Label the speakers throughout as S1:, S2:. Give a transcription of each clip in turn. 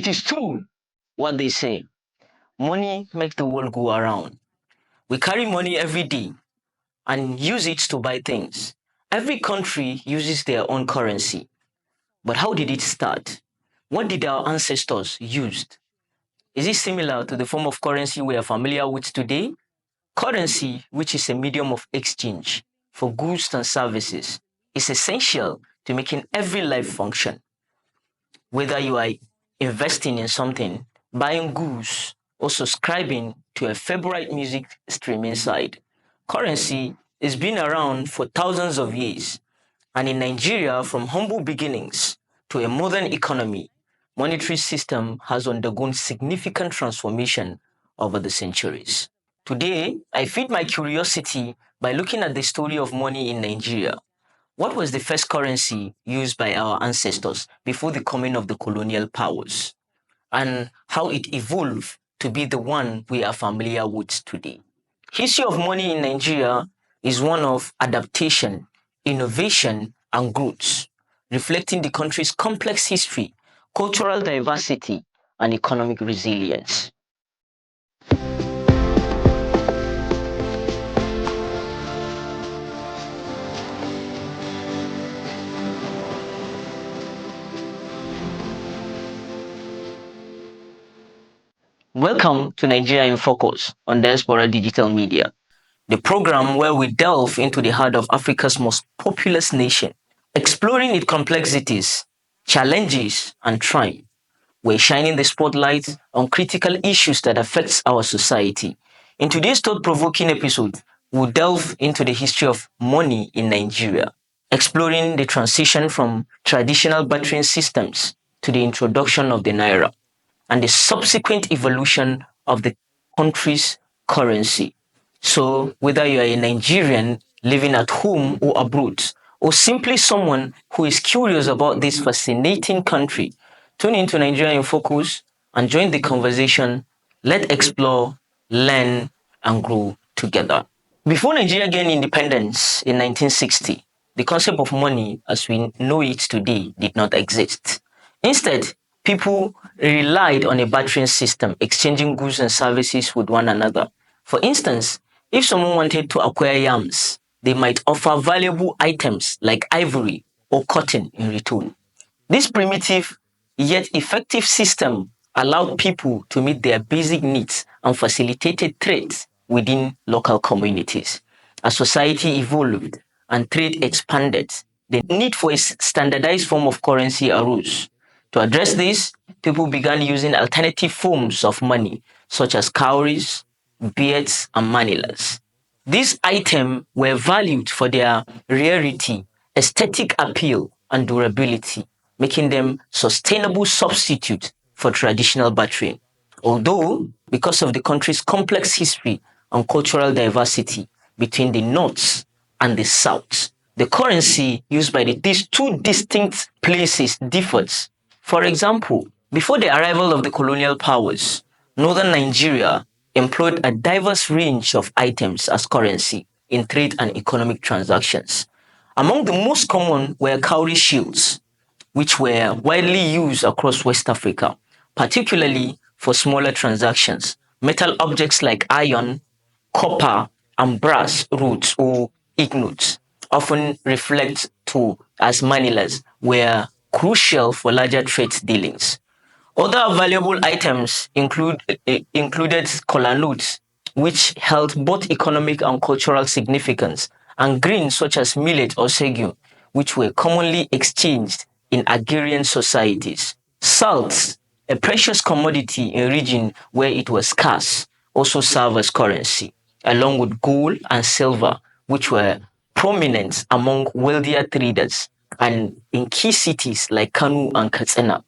S1: It is true what they say. Money makes the world go around. We carry money every day and use it to buy things. Every country uses their own currency. But how did it start? What did our ancestors use? Is it similar to the form of currency we are familiar with today? Currency, which is a medium of exchange for goods and services, is essential to making every life function. Whether you are investing in something, buying goods, or subscribing to a favorite music streaming site, currency has been around for thousands of years. And in Nigeria, from humble beginnings to a modern economy, monetary system has undergone significant transformation over the centuries. Today, I feed my curiosity by looking at the story of money in Nigeria. What was the first currency used by our ancestors before the coming of the colonial powers? And how it evolved to be the one we are familiar with today. History of money in Nigeria is one of adaptation, innovation, and growth, reflecting the country's complex history, cultural diversity, and economic resilience. Welcome to Nigeria in Focus on Diaspora Digital Media, the program where we delve into the heart of Africa's most populous nation, exploring its complexities, challenges, and triumph. We're shining the spotlight on critical issues that affect our society. In today's thought-provoking episode, we'll delve into the history of money in Nigeria, exploring the transition from traditional bartering systems to the introduction of the Naira and the subsequent evolution of the country's currency. So, whether you are a Nigerian living at home or abroad, or simply someone who is curious about this fascinating country, tune into Nigeria in Focus and join the conversation. Let's explore, learn, and grow together. Before Nigeria gained independence in 1960, the concept of money as we know it today did not exist. Instead, people relied on a bartering system, exchanging goods and services with one another. For instance, if someone wanted to acquire yams, they might offer valuable items like ivory or cotton in return. This primitive yet effective system allowed people to meet their basic needs and facilitated trade within local communities. As society evolved and trade expanded, the need for a standardized form of currency arose. To address this, people began using alternative forms of money, such as cowries, beads, and manillas. These items were valued for their rarity, aesthetic appeal, and durability, making them sustainable substitute for traditional bartering. Although, because of the country's complex history and cultural diversity between the North and the South, the currency used by these two distinct places differs. For example, before the arrival of the colonial powers, northern Nigeria employed a diverse range of items as currency in trade and economic transactions. Among the most common were cowrie shields, which were widely used across West Africa, particularly for smaller transactions. Metal objects like iron, copper, and brass rods or ignutes, often reflect to as manillas, were crucial for larger trade dealings. Other valuable items included kola nuts, which held both economic and cultural significance, and grains such as millet or sorghum, which were commonly exchanged in agrarian societies. Salt, a precious commodity in a region where it was scarce, also served as currency, along with gold and silver, which were prominent among wealthier traders and in key cities like Kanu and Katsina.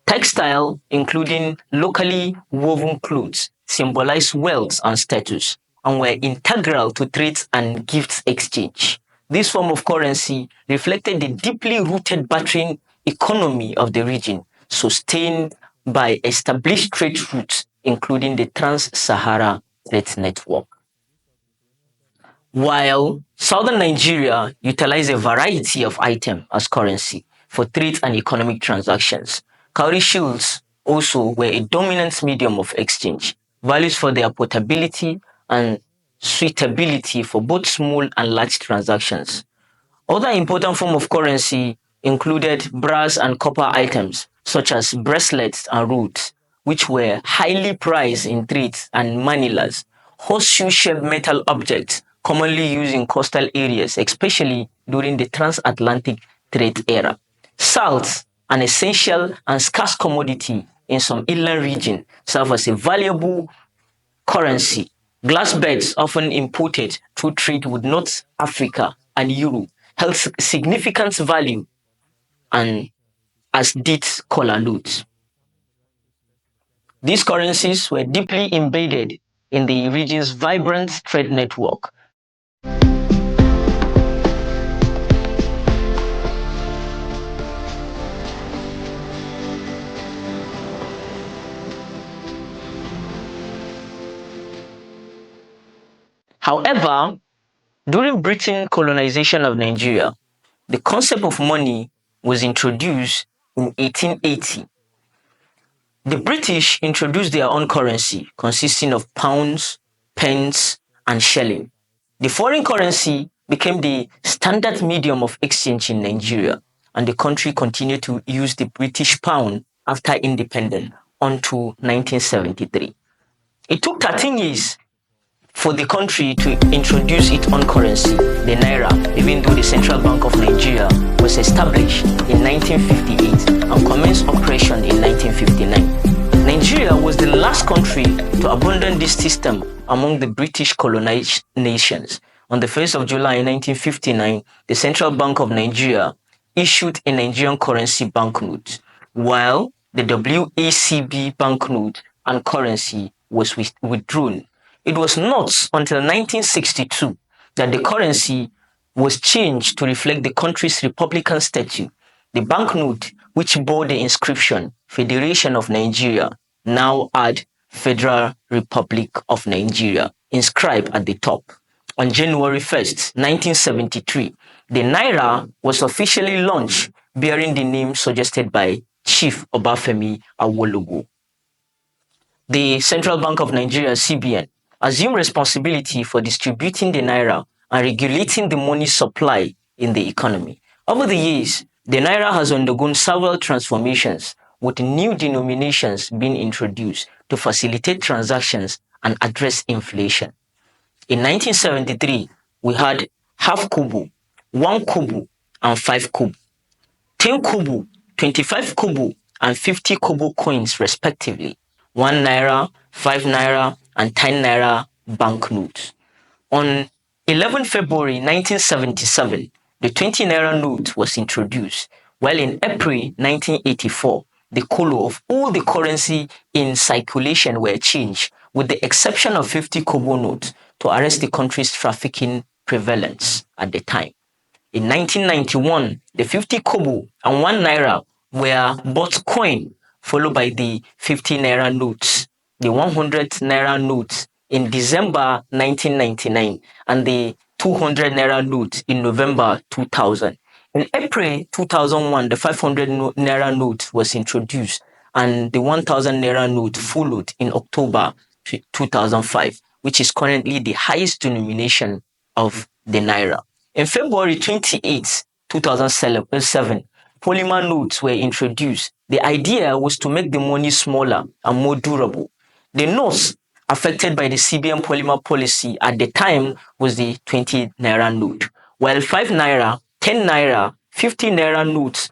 S1: Textile, including locally woven clothes, symbolize wealth and status and were integral to trade and gifts exchange. This form of currency reflected the deeply rooted bartering economy of the region, sustained by established trade routes, including the Trans-Sahara Trade Network. While southern Nigeria utilized a variety of items as currency for trade and economic transactions, cowrie shields also were a dominant medium of exchange, values for their portability and suitability for both small and large transactions. Other important forms of currency included brass and copper items such as bracelets and roots, which were highly prized in trades and manilas, horseshoe-shaped metal objects commonly used in coastal areas, especially during the transatlantic trade era. Salt, an essential and scarce commodity in some inland regions, serve as a valuable currency. Glass beads, often imported through trade with North Africa and Europe, held significant value, and as did collar notes. These currencies were deeply embedded in the region's vibrant trade network. However, during British colonization of Nigeria, the concept of money was introduced in 1880. The British introduced their own currency consisting of pounds, pence, and shilling. The foreign currency became the standard medium of exchange in Nigeria, and the country continued to use the British pound after independence until 1973. It took 13 years for the country to introduce its own currency, the Naira, even though the Central Bank of Nigeria was established in 1958 and commenced operation in 1959. Nigeria was the last country to abandon this system among the British colonized nations. On the 1st of July 1959, the Central Bank of Nigeria issued a Nigerian currency banknote, while the WACB banknote and currency was withdrawn. It was not until 1962 that the currency was changed to reflect the country's republican statute. The banknote, which bore the inscription Federation of Nigeria, now had Federal Republic of Nigeria inscribed at the top. On January 1st, 1973, the Naira was officially launched bearing the name suggested by Chief Obafemi Awolowo. The Central Bank of Nigeria, CBN, assumed responsibility for distributing the Naira and regulating the money supply in the economy. Over the years, the Naira has undergone several transformations, with new denominations being introduced to facilitate transactions and address inflation. In 1973, we had half kobo, 1 kobo, and 5 kobo, 10 kobo, 25 kobo, and 50 kobo coins respectively, 1 naira, 5 naira, and 10 naira banknotes. On 11 February 1977, the 20 naira note was introduced, while in April 1984, the color of all the currency in circulation were changed, with the exception of 50 kobo notes, to arrest the country's trafficking prevalence at the time. In 1991, the 50 kobo and 1 naira were both coined, followed by the 50 naira notes, the 100 naira notes in December 1999, and the 200 naira note in November 2000. In April 2001, the 500 naira note was introduced, and the 1000 naira note followed in October 2005, which is currently the highest denomination of the naira. In February 28, 2007, polymer notes were introduced. The idea was to make the money smaller and more durable. The notes affected by the CBN polymer policy at the time was the 20 naira note, while 5 naira, 10 naira, 50 naira notes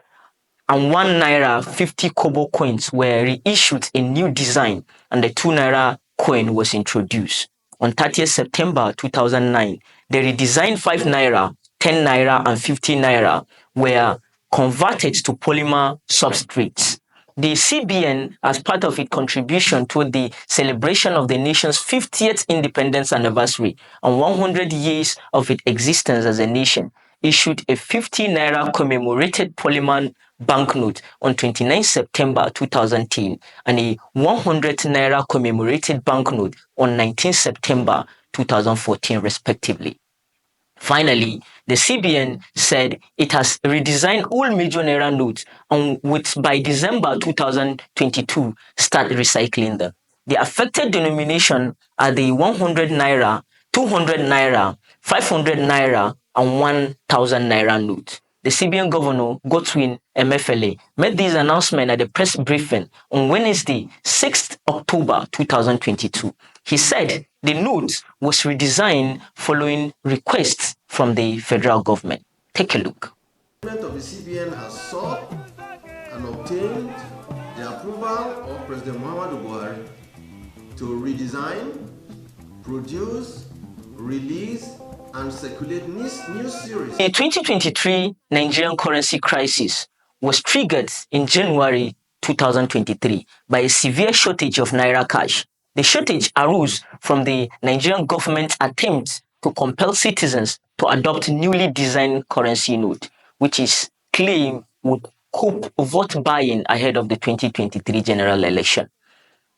S1: and 1 naira 50 kobo coins were reissued in new design, and the 2 naira coin was introduced. On 30th September 2009, the redesigned 5 naira, 10 naira, and 50 naira were converted to polymer substrates. The CBN, as part of its contribution to the celebration of the nation's 50th independence anniversary and 100 years of its existence as a nation, issued a 50 naira commemorated polymer banknote on 29 September 2010 and a 100 naira commemorated banknote on 19 September 2014 respectively. Finally, the CBN said it has redesigned all major Naira notes and would by December 2022 start recycling them. The affected denomination are the 100 Naira, 200 Naira, 500 Naira and 1000 Naira notes. The CBN Governor, Godwin Emefiele, made this announcement at a press briefing on Wednesday, 6th October 2022. He said the note was redesigned following requests from the federal government. Take a look.
S2: The government of the CBN has sought and obtained the approval of President Muhammadu Buhari to redesign, produce, release, and circulate new series.
S1: The 2023 Nigerian currency crisis was triggered in January 2023 by a severe shortage of Naira cash. The shortage arose from the Nigerian government's attempt to compel citizens to adopt newly designed currency note, which is claimed would cope vote buying ahead of the 2023 general election.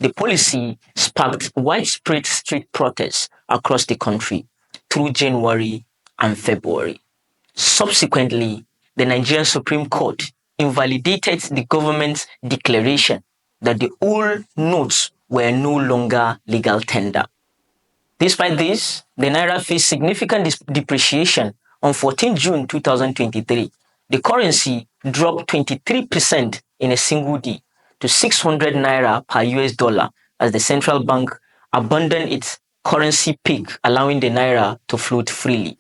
S1: The policy sparked widespread street protests across the country through January and February. Subsequently, the Nigerian Supreme Court invalidated the government's declaration that the old notes were no longer legal tender. Despite this, the Naira faced significant depreciation on 14 June 2023. The currency dropped 23% in a single day to 600 Naira per US dollar as the central bank abandoned its currency peak, allowing the Naira to float freely.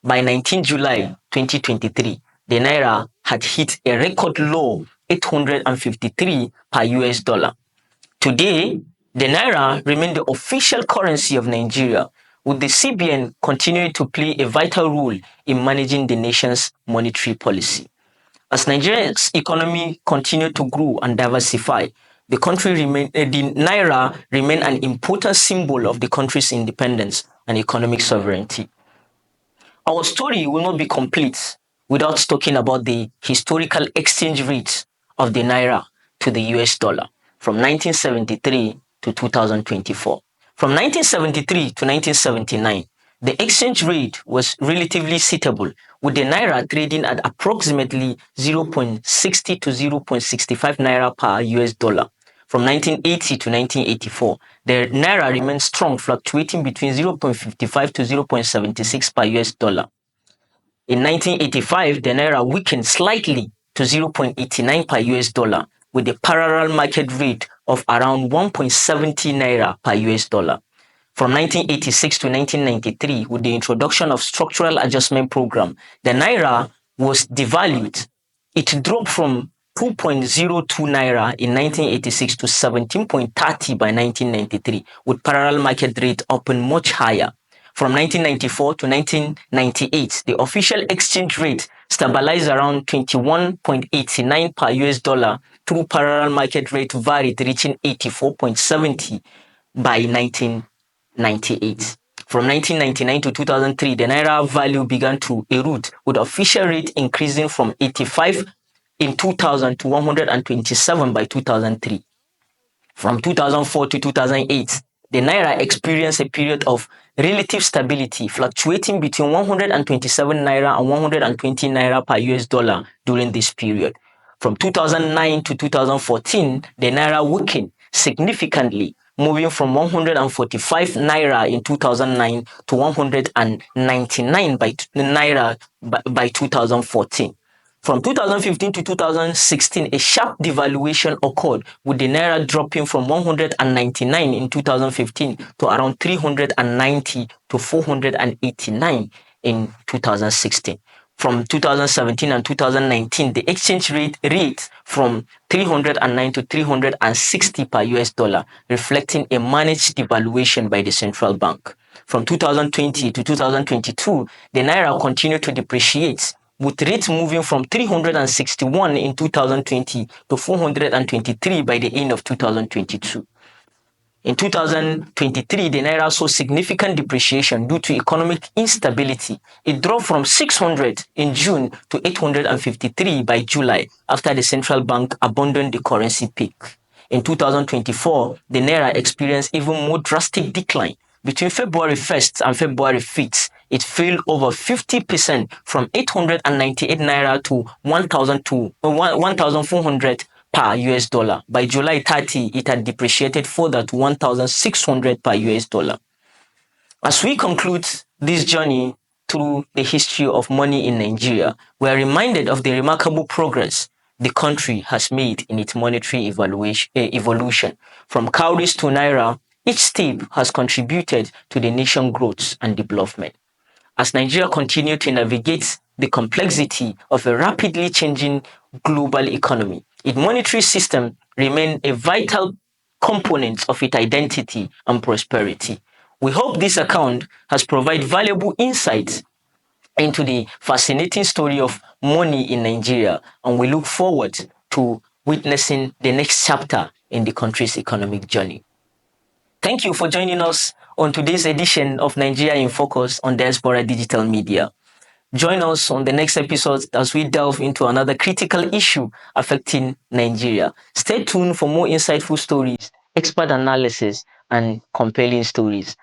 S1: By 19 July 2023, the Naira had hit a record low 853 per US dollar. Today, the Naira remains the official currency of Nigeria, with the CBN continuing to play a vital role in managing the nation's monetary policy. As Nigeria's economy continues to grow and diversify, the Naira remains an important symbol of the country's independence and economic sovereignty. Our story will not be complete without talking about the historical exchange rate of the Naira to the US dollar from 1973 to 2024. From 1973 to 1979, the exchange rate was relatively suitable, with the Naira trading at approximately 0.60 to 0.65 Naira per US dollar. From 1980 to 1984, the Naira remained strong, fluctuating between 0.55 to 0.76 per US dollar. In 1985, the Naira weakened slightly to 0.89 per US dollar, with a parallel market rate of around 1.70 Naira per US dollar. From 1986 to 1993, with the introduction of structural adjustment program, the Naira was devalued. It dropped from 2.02 Naira in 1986 to 17.30 by 1993, with parallel market rate open much higher. From 1994 to 1998, the official exchange rate stabilized around 21.89 per US dollar through parallel market rate varied, reaching 84.70 by 1998. From 1999 to 2003, the Naira value began to erode, with official rate increasing from 85 in 2000 to 127 by 2003. From 2004 to 2008, the Naira experienced a period of relative stability, fluctuating between 127 Naira and 120 Naira per US dollar during this period. From 2009 to 2014, the Naira weakened significantly, moving from 145 Naira in 2009 to 199 Naira by 2014. From 2015 to 2016, a sharp devaluation occurred, with the Naira dropping from 199 in 2015 to around 390 to 489 in 2016. From 2017 and 2019, the exchange rate from 309 to 360 per US dollar, reflecting a managed devaluation by the central bank. From 2020 to 2022, the Naira continued to depreciate, with rates moving from 361 in 2020 to 423 by the end of 2022. In 2023, the Naira saw significant depreciation due to economic instability. It dropped from 600 in June to 853 by July after the central bank abandoned the currency peak. In 2024, the Naira experienced even more drastic decline. Between February 1st and February 5th, it fell over 50% from 898 naira to 1,400 per US dollar. By July 30, it had depreciated further to 1,600 per US dollar. As we conclude this journey through the history of money in Nigeria, we are reminded of the remarkable progress the country has made in its monetary evolution. From cowries to Naira, each step has contributed to the nation's growth and development. As Nigeria continues to navigate the complexity of a rapidly changing global economy, its monetary system remains a vital component of its identity and prosperity. We hope this account has provided valuable insights into the fascinating story of money in Nigeria, and we look forward to witnessing the next chapter in the country's economic journey. Thank you for joining us on today's edition of Nigeria in Focus on Diaspora Digital Media. Join us on the next episode as we delve into another critical issue affecting Nigeria. Stay tuned for more insightful stories, expert analysis, and compelling stories.